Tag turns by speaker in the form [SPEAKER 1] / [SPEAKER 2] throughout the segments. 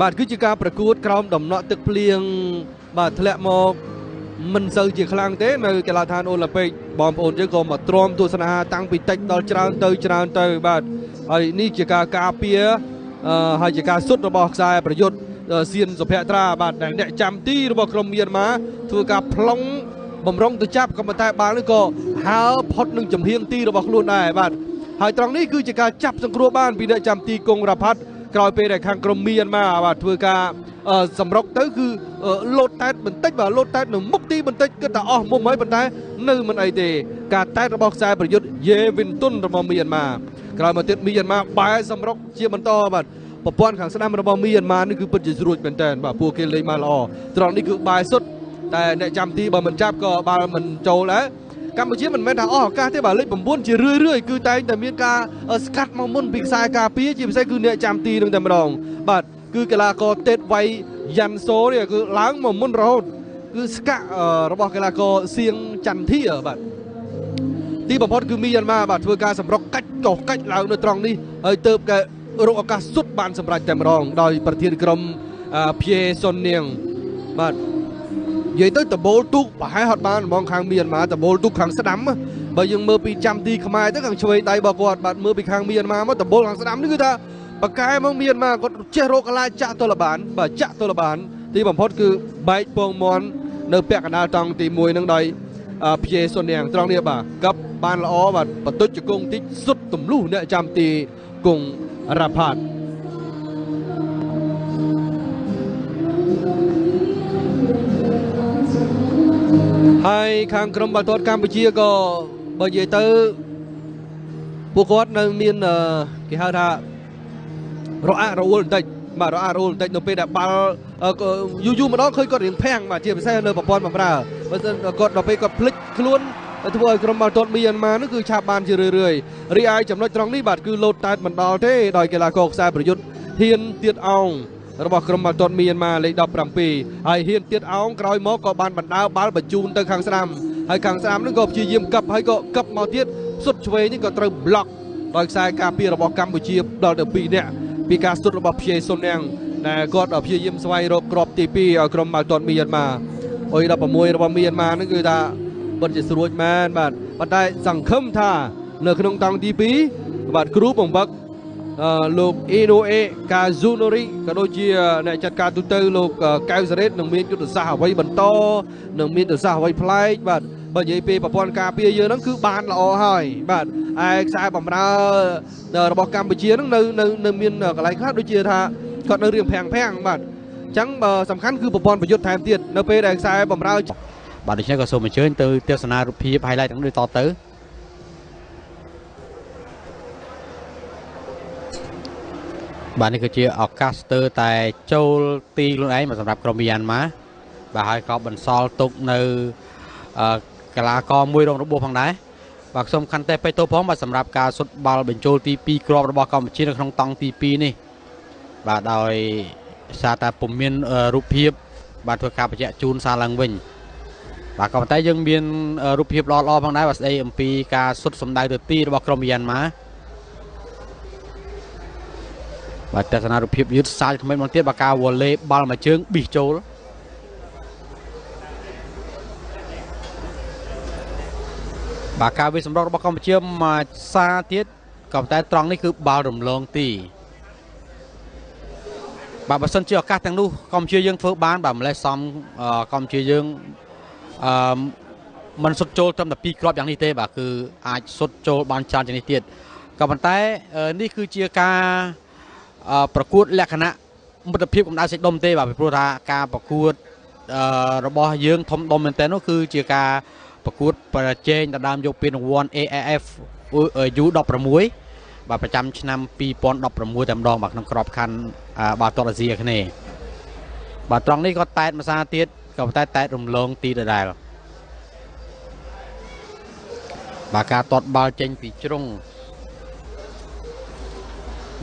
[SPEAKER 1] បាទគឺជាការប្រកួតក្រោមដំណក់ទឹកភ្លៀងបាទធ្លាក់មកមិនសូវជាខ្លាំងទេនៅកីឡដ្ឋានអូឡ িম্প ិកបងប្អូនយើងក៏មកទ្រាំទស្សនាតាំងពីតិចដល់ច្រើនទៅបាទហើយនេះជាការការពារហើយជាការសុទ្ធរបស់ខ្សែប្រយុទ្ធសៀនសុភ័ត្រាបាទដែលអ្នកចាំទីរបស់ក្រុមមៀនម៉ាធ្វើការប្លង់បំរុងទៅចាប់ក៏ប៉ុន្តែបាល់នេះក៏ហើរផុតនឹងចំហៀងទីរបស់ខ្លួនដែរបាទហើយត្រង់នេះគឺជាការចាប់សង្គ្រោះបានពីអ្នកចាំទីកុងរ៉ាផាត់ក្រោយពេលដែលខាងក្រុមមៀនម៉ាបាទធ្វើការសម្រុកទៅគឺលោតតែតបន្តិចបាទលោតតែតនៅមុខទីបន្តិចគិតតែអស់មុំហើយប៉ុន្តែនៅមិនអីទេការតែតរបស់ខ្សែប្រយុទ្ធយេវិនតុនរបស់មៀនម៉ាក្រោយមកទៀតមៀនម៉ាបែរសម្រុកជាបន្តបាទប្រព័ន្ធខាងស្ដាំរបស់មៀនម៉ានេះគឺពិតជាស្រួចមែនតើបាទពួកគេលេងបានល្អត្រង់នេះគឺបែរសុទ្ធតែអ្នកចាំទីបើមិនចាប់ក៏បាល់មិនចូលដែរកម្ពុជាមិនមែនថាអស់ឱកាសទេបាទលេខ9ជារឿយគឺតែងតែមានការស្កាត់មកមុនពីខ្សែការពារជាពិសេសគឺអ្នកចាំទីនឹងតែម្ដងបាទគឺកីឡាករតេតវៃយ៉ាន់សូនេះគឺឡើងមកមុនរហូតគឺស្កាក់របស់កីឡាករសៀងចន្ទធាបាទទីបំផុតគឺមីយ៉ាន់ម៉ាបាទធ្វើការសម្រុកកាច់ចុះកាច់ឡើងនៅត្រង់នេះហើយទៅគេរកឱកាសសុទ្ធបានសម្រេចតែម្ដងដោយប្រធានក្រុមភៀសុននាងបាទនិយាយទៅដបូលទូកប្រហែលហត់បានហ្មងខាងមៀនម៉ាដបូលទូកខាងស្ដាំបើយើងមើលពីចាំទីខ្មែរទៅខាងឆ្វេងដៃរបស់គាត់បាទមើលពីខាងមៀនម៉ាមកដបូលខាងស្ដាំនេះគឺថាបកែមកមៀនម៉ាគាត់ចេះរកកន្លែងចាក់ទល់បានបាទចាក់ទល់បានទីបំផុតគឺបែកពងមន់នៅពាក់កណ្ដាលតង់ទី1នឹងដោយភៀសុននាងត្រង់នេះបាទកັບបានល្អបាទបន្ទុចជង្គង់តិចសុទ្ធទម្លុះអ្នកចាំទីគង់រ៉ាផាត់ហើយខាងក្រុមបាល់ទាត់កម្ពុជាក៏បើនិយាយទៅពួកគាត់នៅមានគេហៅថារអាក់រអួលបន្តិចបាទរអាក់រអួលបន្តិចនៅពេលដែលបាល់យូរម្ដងឃើញគាត់រៀងភាំងបាទជាពិសេសនៅប្រព័ន្ធបម្រើបើមិនគាត់ដល់ពេលគាត់ភ្លេចខ្លួនធ្វើឲ្យក្រុមបាល់ទាត់មីយ៉ាន់ម៉ានោះគឺឆាប់បានជារឿយរីឯចំណុចត្រង់នេះបាទគឺលោតតែមិនដល់ទេដោយកីឡាករខ្សែប្រយុទ្ធហ៊ានទៀតអោងរបស់ក្រុមបាល់ទាត់មីយ៉ាន់ម៉ាលេខ17ហើយហ៊ានទៀតអោងក្រោយមកក៏បានបណ្ដើបាល់បញ្ជូនទៅខាងស្ដាំហើយខាងស្ដាំនោះក៏ព្យាយាមកັບហើយក៏កັបមកទៀតសុទ្ធឆ្វេងនេះក៏ត្រូវប្លុកដោយខ្សែការពាររបស់កម្ពុជាដល់ទៅ2នាក់ពីការសុទ្ធរបស់ភៀសុននាងដែលគាត់ព្យាយាមស្វែងរកគ្រាប់ទី2ឲ្យក្រុមបាល់ទាត់មីយ៉ាន់ម៉ាអុយ16របស់មីយ៉ាន់ម៉ានោះគឺថាពិតជាស្រួចមែនបាទប៉ុន្តែសង្ឃឹមថានៅក្នុងតង់ទី2បាទគ្រូបង្វឹកលោកអ៊ីណូអេកាស៊ូណូរីក៏ដូចជាអ្នកចាត់ការទូទៅលោកកៅសារ៉េតនឹងមានយុទ្ធសាស្ត្រអ្វីបន្តនឹងមានយុទ្ធសាស្ត្រអ្វីប្លែកបាទបើនិយាយពីប្រព័ន្ធការពារយើងហ្នឹងគឺបានល្អហើយបាទឯខ្សែបំរើរបស់កម្ពុជាហ្នឹងនៅមានកន្លែងខ្លះដូចជាថាគាត់នៅរៀងភាំងបាទអញ្ចឹងបើសំខាន់គឺប្រព័ន្ធប្រយុទ្ធថែមទៀតនៅពេលដែលខ្សែបំរើ
[SPEAKER 2] បាទដូច្នេះក៏សូមអញ្ជើញទៅទស្សនារូបភាព highlight ទាំងនេះតទៅបាទនេះគឺជាឱកាសទៅតែចូលទីខ្លួនឯងមកសម្រាប់ក្រុមមីយ៉ាន់ម៉ាបាទហើយក៏បន្សល់ទុកនៅកីឡាករមួយរងរបួសផងដែរបាទខ្ញុំខាន់តែបេតូផងបាទសម្រាប់ការសុទ្ធបាល់បញ្ចូលទី2គ្រាប់របស់កម្ពុជានៅក្នុងតង់ទី2នេះបាទដោយសារតែពុំមានរូបភាពបាទធ្វើការបញ្ជាក់ជូនសារឡើងវិញបាទក៏ប៉ុន្តែយើងមានរូបភាពល្អៗផងដែរបាទស្ដីអំពីការសុទ្ធសម្ដៅទៅទីរបស់ក្រុមមីយ៉ាន់ម៉ាបាទទស្សនារូបភាពយឺតសាច់ក្មេងមកទៀតបាទការវ៉ូឡេបាល់មួយជើងប៊ីសចូលបាទការវាសម្រុករបស់កម្ពុជាមួយសាទៀតក៏ប៉ុន្តែត្រង់នេះគឺបាល់រំលងទីបាទបើសិនជាឱកាសទាំងនោះកម្ពុជាយើងធ្វើបានបាទម្លេះសំកម្ពុជាយើងមិនសុទ្ធចូលត្រឹមតែ2គ្រាប់យ៉ាងនេះទេបាទគឺអាចសុទ្ធចូលបានច្រើនជាងនេះទៀតក៏ប៉ុន្តែនេះគឺជាការប្រកួតលក្ខណៈមិត្តភាពកម្ដៅសេចដុំទេបាទពីព្រោះថាការប្រកួតរបស់យើងធំដុំមែនទែននោះគឺជាការប្រកួតប្រជែងដណ្ដើមយកពានរង្វាន់ AAF U16 បាទប្រចាំឆ្នាំ2016តែម្ដងបាទក្នុងក្របខ័ណ្ឌបាល់ទាត់អាស៊ីអាគ្នេយ៍បាទត្រង់នេះក៏តែតមួយសារទៀតក៏ប៉ុន្តែតែតរំលងទីដដែលបាទការទាត់បាល់ចេញពីជ្រុង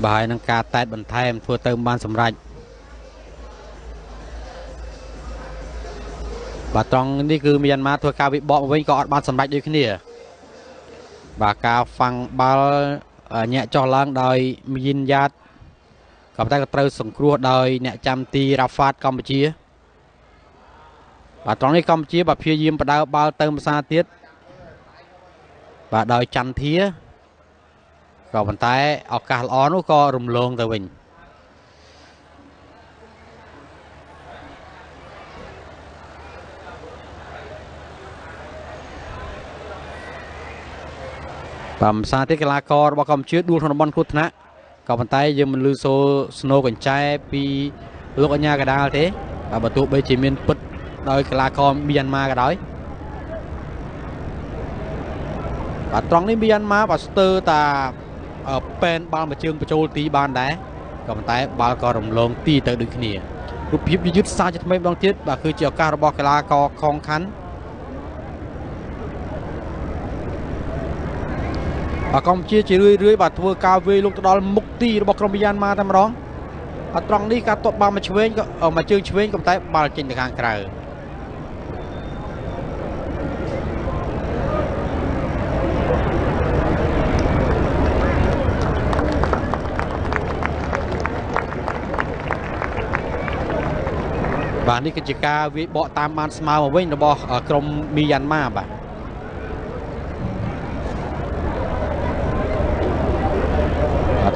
[SPEAKER 2] បាទហើយនឹងការតែតបន្ថែមធ្វើទៅបានសម្រេចបាទត្រង់នេះគឺមីយ៉ាន់ម៉ាធ្វើការវិបកមកវិញក៏អត់បានសម្រេចដូចគ្នាបាទការហ្វាំងបាល់ញាក់ចុះឡើងដោយមីនយ៉ាត ក៏តែក៏ត្រូវសង្គ្រោះដោយអ្នកចាំទីរ៉ាហ្វាតកម្ពុជាបាទត្រង់នេះកម្ពុជាបាទព្យាយាមបដៅបាល់ទៅម្សាទៀតបាទដោយចន្ទធាក៏ប៉ុន្តែឱកាសល្អនោះក៏រំលងទៅវិញបាទម្សាទៀតកីឡាកររបស់កម្ពុជាដួលក្នុងតំបន់គ្រោះថ្នាក់ក៏ប៉ុន្តែយើងមិនលឺសូរស្នូកញ្ចែពីលោកអញ្ញាកដាលទេបាទបើទោះបីជាមានពិតដោយកីឡាករមីយ៉ាន់ម៉ាក៏ដោយបាទត្រង់នេះមីយ៉ាន់ម៉ាបាទស្ទើរតាប៉ែនបាល់មួយជើងបញ្ចូលទីបានដែរក៏ប៉ុន្តែបាល់ក៏រំលងទីទៅដូចគ្នារូបភាពយឺតសាជាថ្មីម្ដងទៀតបាទគឺជាឱកាសរបស់កីឡាករខងខាន់បាទកម្ពុជាជារឿយបាទធ្វើការវាយលុកទៅដល់មុខទីរបស់ក្រុមមីយ៉ាន់ម៉ាតែម្ដងអត់ត្រង់នេះការទាត់បាល់មកឆ្វេងក៏មកជើងឆ្វេងក៏តែបាល់ចេញទៅខាងក្រៅបាទនេះគឺជាការវាយបកតាមបានស្មើមកវិញរបស់ក្រុមមីយ៉ាន់ម៉ាបាទ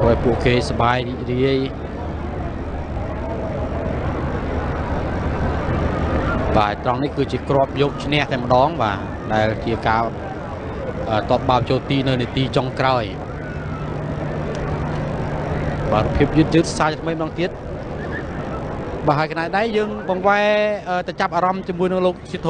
[SPEAKER 2] ធ្វើឲ្យពួកគេសប្បាយរីករាយបាទត្រង់នេះគឺជាគ្រាប់យកឈ្នះតែម្ដងបាទដែលជាការតបបាល់ចូលទីនៅនាទីចុងក្រោយបាទរូបភាពយឺតសាជាថ្មីម្ដងទៀតបាទហើយកណែដៃយើងបង្វែរទៅចាប់អារម្មណ៍ជាមួយនឹងលោកសិទ្ធ